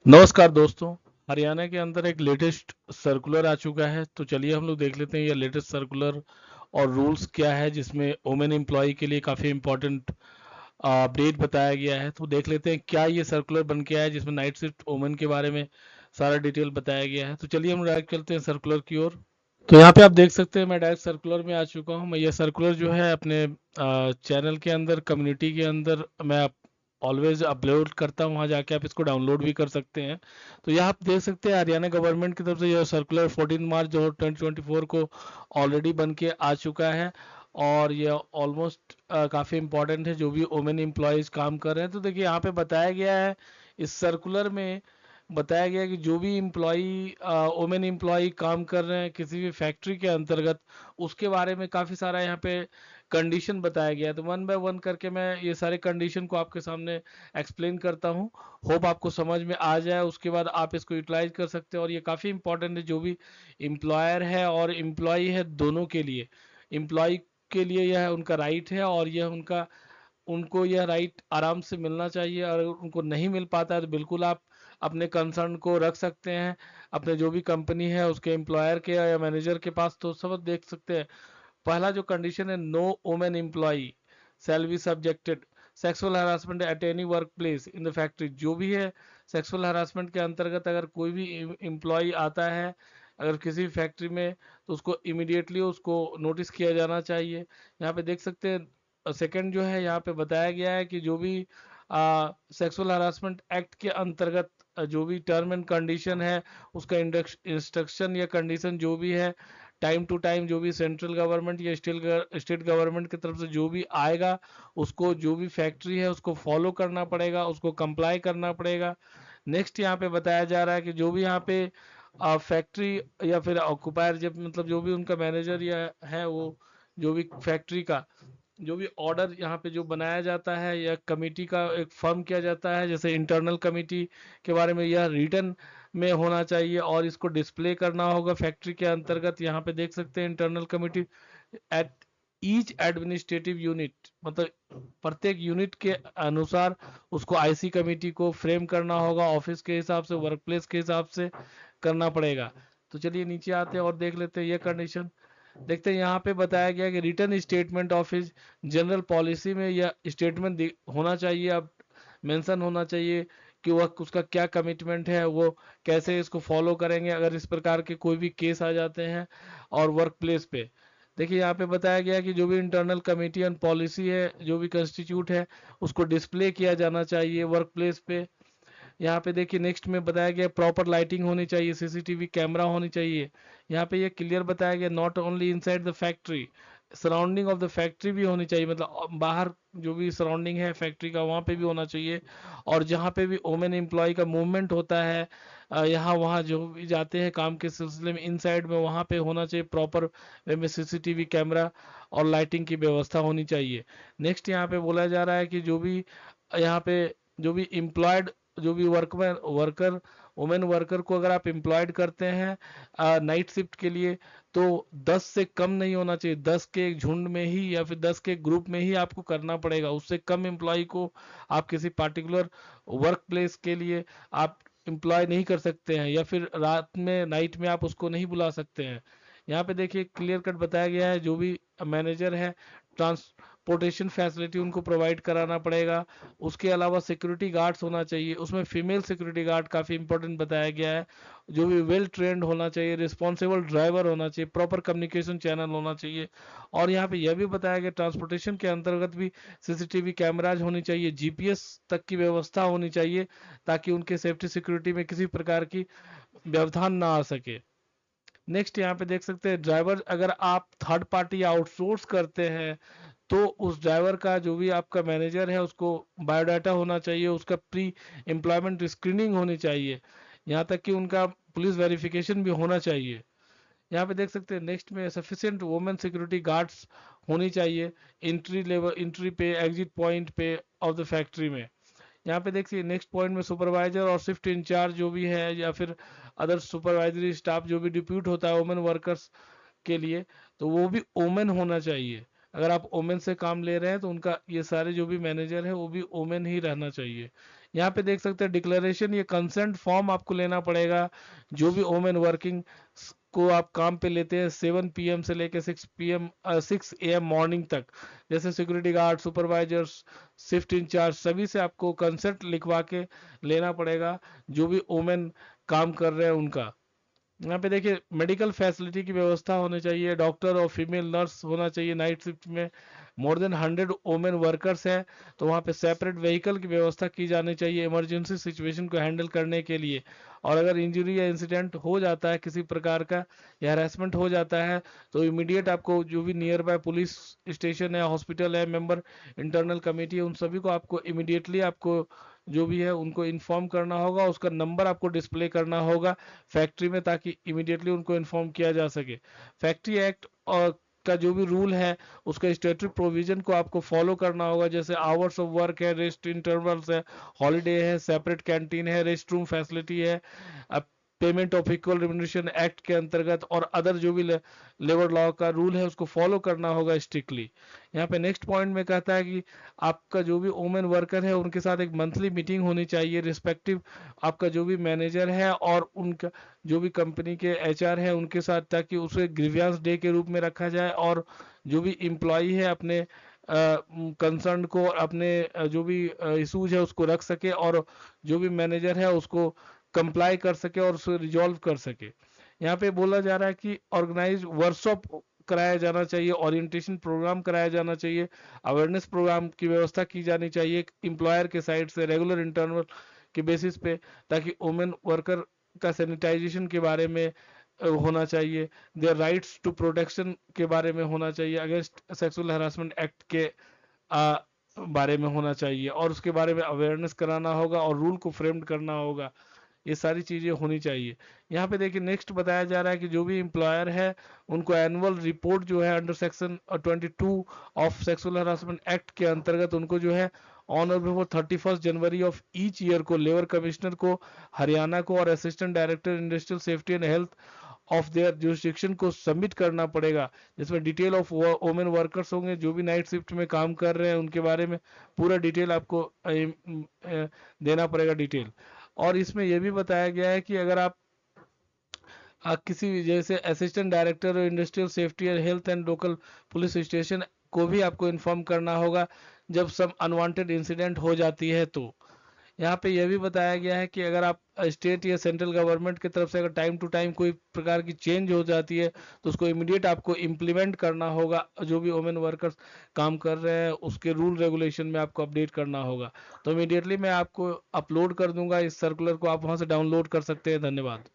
नमस्कार दोस्तों। हरियाणा के अंदर एक लेटेस्ट सर्कुलर आ चुका है, तो चलिए हम लोग देख लेते हैं ये लेटेस्ट सर्कुलर और रूल्स क्या है, जिसमें वुमेन एम्प्लॉय के लिए काफ़ी इंपॉर्टेंट अपडेट बताया गया है। तो देख लेते हैं क्या ये सर्कुलर बन के आया है, जिसमें नाइट शिफ्ट वुमेन के बारे में सारा डिटेल बताया गया है। तो चलिए हम डायरेक्ट चलते हैं सर्कुलर की ओर। तो यहाँ पे आप देख सकते हैं मैं डायरेक्ट सर्कुलर में आ चुका हूँ। मैं ये सर्कुलर जो है अपने चैनल के अंदर, कम्युनिटी के अंदर मैं ऑलवेज अपलोड करता हूँ, वहाँ जाके आप इसको डाउनलोड भी कर सकते हैं। तो यहाँ आप देख सकते हैं हरियाणा गवर्नमेंट की तरफ से यह सर्कुलर 14 मार्च जो 2024 को ऑलरेडी बन के आ चुका है। और ये ऑलमोस्ट काफ़ी इंपॉर्टेंट है जो भी वुमेन एम्प्लॉयज़ काम कर रहे हैं। तो देखिए यहाँ पे बताया गया है, इस सर्कुलर में बताया गया है कि जो भी इम्प्लॉई वुमेन एम्प्लॉई काम कर रहे हैं किसी भी फैक्ट्री के अंतर्गत, उसके बारे में काफ़ी सारा यहाँ पे कंडीशन बताया गया है। तो वन बाय वन करके मैं ये सारे कंडीशन को आपके सामने एक्सप्लेन करता हूँ। होप आपको समझ में आ जाए, उसके बाद आप इसको यूटिलाइज कर सकते हैं। और ये काफ़ी इंपॉर्टेंट है जो भी एम्प्लॉयर है और एम्प्लॉई है, दोनों के लिए। एम्प्लॉय के लिए यह उनका राइट है, और यह उनका उनको यह राइट आराम से मिलना चाहिए। और अगर उनको नहीं मिल पाता है तो बिल्कुल आप अपने कंसर्न को रख सकते हैं अपने जो भी कंपनी है उसके एम्प्लॉयर के या मैनेजर के पास। तो सब देख सकते हैं। पहला जो कंडीशन है, no women employee shall be subjected sexual harassment at any work place in the factory. जो भी है सेक्सुअल हरासमेंट के अंतर्गत अगर कोई भी एम्प्लॉय आता है अगर किसी फैक्ट्री में, तो उसको इमिडिएटली उसको नोटिस किया जाना चाहिए। यहाँ पे देख सकते हैं सेकंड जो है, यहाँ पे बताया गया है कि जो भी सेक्सुअल हरासमेंट एक्ट के अंतर्गत जो भी टर्म एंड कंडीशन है, उसका इंस्ट्रक्शन या कंडीशन जो भी है, टाइम टू टाइम जो भी सेंट्रल गवर्नमेंट या स्टेट गवर्नमेंट की तरफ से जो भी आएगा, उसको जो भी फैक्ट्री है उसको फॉलो करना पड़ेगा, उसको कंप्लाई करना पड़ेगा। नेक्स्ट यहाँ पे बताया जा रहा है कि जो भी यहाँ पे फैक्ट्री या फिर ऑक्युपायर, जब मतलब जो भी उनका मैनेजर या है, वो जो भी फैक्ट्री का जो भी ऑर्डर यहाँ पे जो बनाया जाता है या कमेटी का एक फॉर्म किया जाता है, जैसे इंटरनल कमेटी के बारे में, यह रिटर्न में होना चाहिए और इसको डिस्प्ले करना होगा फैक्ट्री के अंतर्गत। यहाँ पे देख सकते हैं internal committee at each administrative unit, मतलब प्रत्येक यूनिट के अनुसार उसको आईसी कमेटी को फ्रेम करना होगा, ऑफिस के हिसाब से, वर्क प्लेस के हिसाब से करना पड़ेगा। तो चलिए नीचे आते हैं और देख लेते हैं ये कंडीशन। देखते हैं यहाँ पे बताया गया कि return statement of his general policy में यह स्टेटमेंट होना चाहिए, अब मेंशन होना चाहिए कि वह उसका क्या कमिटमेंट है, वो कैसे इसको फॉलो करेंगे अगर इस प्रकार के कोई भी केस आ जाते हैं और वर्क प्लेस पे। देखिए यहाँ पे बताया गया कि जो भी इंटरनल कमेटी एंड पॉलिसी है, जो भी कंस्टिट्यूट है, उसको डिस्प्ले किया जाना चाहिए वर्क प्लेस पे। यहाँ पे देखिए नेक्स्ट में बताया गया प्रॉपर लाइटिंग होनी चाहिए, सीसीटीवी कैमरा होनी चाहिए। यहाँ पे ये क्लियर बताया गया not only inside the factory, surrounding of the factory भी होनी चाहिए, मतलब बाहर जो भी सराउंडिंग है फैक्ट्री का वहाँ पे भी होना चाहिए। और जहाँ पे भी वोमेन एम्प्लॉय का मूवमेंट होता है, यहाँ वहाँ जो भी जाते हैं काम के सिलसिले में, इन साइड में वहाँ पे होना चाहिए प्रॉपर वे में सीसीटीवी कैमरा और लाइटिंग की व्यवस्था होनी चाहिए। नेक्स्ट यहाँ पे बोला जा रहा है कि जो भी यहाँ पे जो भी एम्प्लॉयड, जो भी वर्कर वुमेन वर्कर को अगर आप एम्प्लॉयड करते हैं नाइट शिफ्ट के लिए, तो 10 से कम नहीं होना चाहिए। 10 के एक झुंड में ही या फिर 10 के ग्रुप में ही आपको करना पड़ेगा। उससे कम एम्प्लॉय को आप किसी पार्टिकुलर वर्क प्लेस के लिए आप एम्प्लॉय नहीं कर सकते हैं, या फिर रात में नाइट में आप उसको नहीं बुला सकते हैं। यहाँ पे देखिए क्लियर कट बताया गया है जो भी मैनेजर है ट्रांसपोर्टेशन फैसिलिटी उनको प्रोवाइड कराना पड़ेगा। उसके अलावा सिक्योरिटी गार्ड्स होना चाहिए, उसमें फीमेल सिक्योरिटी गार्ड काफ़ी इंपॉर्टेंट बताया गया है। जो भी वेल ट्रेंड होना चाहिए, रिस्पॉन्सिबल ड्राइवर होना चाहिए, प्रॉपर कम्युनिकेशन चैनल होना चाहिए। और यहाँ पे यह भी बताया गया ट्रांसपोर्टेशन के अंतर्गत भी सीसीटीवी कैमराज होनी चाहिए, जीपीएस तक की व्यवस्था होनी चाहिए, ताकि उनके सेफ्टी सिक्योरिटी में किसी प्रकार की व्यवधान ना आ सके। नेक्स्ट यहाँ पे देख सकते हैं ड्राइवर अगर आप थर्ड पार्टी आउटसोर्स करते हैं, तो उस ड्राइवर का जो भी आपका मैनेजर है उसको बायोडाटा होना चाहिए, उसका प्री एम्प्लॉयमेंट स्क्रीनिंग होनी चाहिए, यहाँ तक कि उनका पुलिस वेरिफिकेशन भी होना चाहिए। यहाँ पे देख सकते हैं नेक्स्ट में सफिशिएंट वुमेन सिक्योरिटी गार्ड्स होनी चाहिए एंट्री लेवल, एंट्री पे, एग्जिट पॉइंट पे ऑफ द फैक्ट्री में। यहाँ पे देखिए नेक्स्ट पॉइंट में सुपरवाइजर और शिफ्ट इंचार्ज जो भी है, या फिर अदर सुपरवाइजरी स्टाफ जो भी डिप्यूट होता है वुमेन वर्कर्स के लिए, तो वो भी ओमेन होना चाहिए। अगर आप ओमेन से काम ले रहे हैं तो उनका ये सारे जो भी मैनेजर है वो भी ओमेन ही रहना चाहिए। यहाँ पे देख सकते हैं डिक्लेरेशन, ये कंसेंट फॉर्म आपको लेना पड़ेगा। जो भी वोमेन वर्किंग को आप काम पे लेते हैं 7 PM से लेके 6 AM मॉर्निंग तक, जैसे security guard, supervisors, shift in charge, सभी से आपको कंसेंट लिखवा के लेना पड़ेगा, जो भी वोमेन काम कर रहे हैं उनका। यहाँ पे देखिए मेडिकल फैसिलिटी की व्यवस्था होनी चाहिए, डॉक्टर और फीमेल नर्स होना चाहिए नाइट शिफ्ट में। मोर देन 100 वोमेन वर्कर्स है तो वहाँ पे सेपरेट व्हीकल की व्यवस्था की जानी चाहिए इमरजेंसी सिचुएशन को हैंडल करने के लिए। और अगर इंजरी या इंसिडेंट हो जाता है किसी प्रकार का या हरासमेंट हो जाता है तो इमीडिएट आपको जो भी नियर बाय पुलिस स्टेशन है, हॉस्पिटल है, मेंबर इंटरनल कमेटी है, उन सभी को आपको इमीडिएटली आपको जो भी है उनको इन्फॉर्म करना होगा, उसका नंबर आपको डिस्प्ले करना होगा फैक्ट्री में, ताकि इमीडिएटली उनको इन्फॉर्म किया जा सके। फैक्ट्री एक्ट और का जो भी रूल है उसका स्टैट्यूटरी प्रोविजन को आपको फॉलो करना होगा, जैसे आवर्स ऑफ वर्क है, रेस्ट इंटरवल्स है, हॉलीडे है, सेपरेट कैंटीन है, रेस्ट रूम फैसिलिटी है, payment of equal remuneration act के अंतर्गत और अदर जो भी लेबर लॉ का रूल है उसको फॉलो करना होगा स्ट्रिक्टली। यहाँ पे नेक्स्ट पॉइंट में कहता है कि आपका जो भी वोमेन वर्कर है उनके साथ एक मंथली मीटिंग होनी चाहिए, रिस्पेक्टिव आपका जो भी मैनेजर है और उनका जो भी कंपनी के HR है उनके साथ, ताकि उसे ग्रीवियंस डे के रूप में रखा जाए और जो भी इम्प्लॉई है अपने कंसर्न को, अपने जो भी इशूज है उसको रख सके और जो भी मैनेजर है उसको कंप्लाई कर सके और उसे रिजॉल्व कर सके। यहाँ पे बोला जा रहा है कि ऑर्गेनाइज वर्कशॉप कराया जाना चाहिए, ओरिएंटेशन प्रोग्राम कराया जाना चाहिए, अवेयरनेस प्रोग्राम की व्यवस्था की जानी चाहिए एम्प्लॉयर के साइड से रेगुलर इंटरनल के बेसिस पे, ताकि वुमेन वर्कर का सैनिटाइजेशन के बारे में होना चाहिए, देयर राइट्स टू प्रोटेक्शन के बारे में होना चाहिए, अगेंस्ट सेक्सुअल हरासमेंट एक्ट के बारे में होना चाहिए और उसके बारे में अवेयरनेस कराना होगा और रूल को फ्रेम करना होगा। ये सारी चीजें होनी चाहिए। यहाँ पे देखिए नेक्स्ट बताया जा रहा है कि जो भी एम्प्लॉयर है उनको एनुअल रिपोर्ट जो है under section 22 of sexual harassment act के अंतर्गत उनको जो है ऑन और before 31 January of each year को लेबर कमिश्नर को, हरियाणा को और assistant director industrial safety and health of their jurisdiction को सबमिट करना पड़ेगा, जिसमें डिटेल ऑफ वोमेन वर्कर्स होंगे जो भी नाइट शिफ्ट में काम कर रहे हैं उनके बारे में पूरा डिटेल आपको देना पड़ेगा डिटेल। और इसमें यह भी बताया गया है कि अगर आप किसी जैसे assistant director industrial safety and health and local police station को भी आपको इन्फॉर्म करना होगा जब सब अनवांटेड इंसिडेंट हो जाती है। तो यहाँ पे यह भी बताया गया है कि अगर आप स्टेट या सेंट्रल गवर्नमेंट की तरफ से अगर टाइम टू टाइम कोई प्रकार की चेंज हो जाती है तो उसको इमीडिएट आपको इम्प्लीमेंट करना होगा, जो भी वुमेन वर्कर्स काम कर रहे हैं उसके रूल रेगुलेशन में आपको अपडेट करना होगा। तो इमीडिएटली मैं आपको अपलोड कर दूंगा इस सर्कुलर को, आप वहां से डाउनलोड कर सकते हैं। धन्यवाद।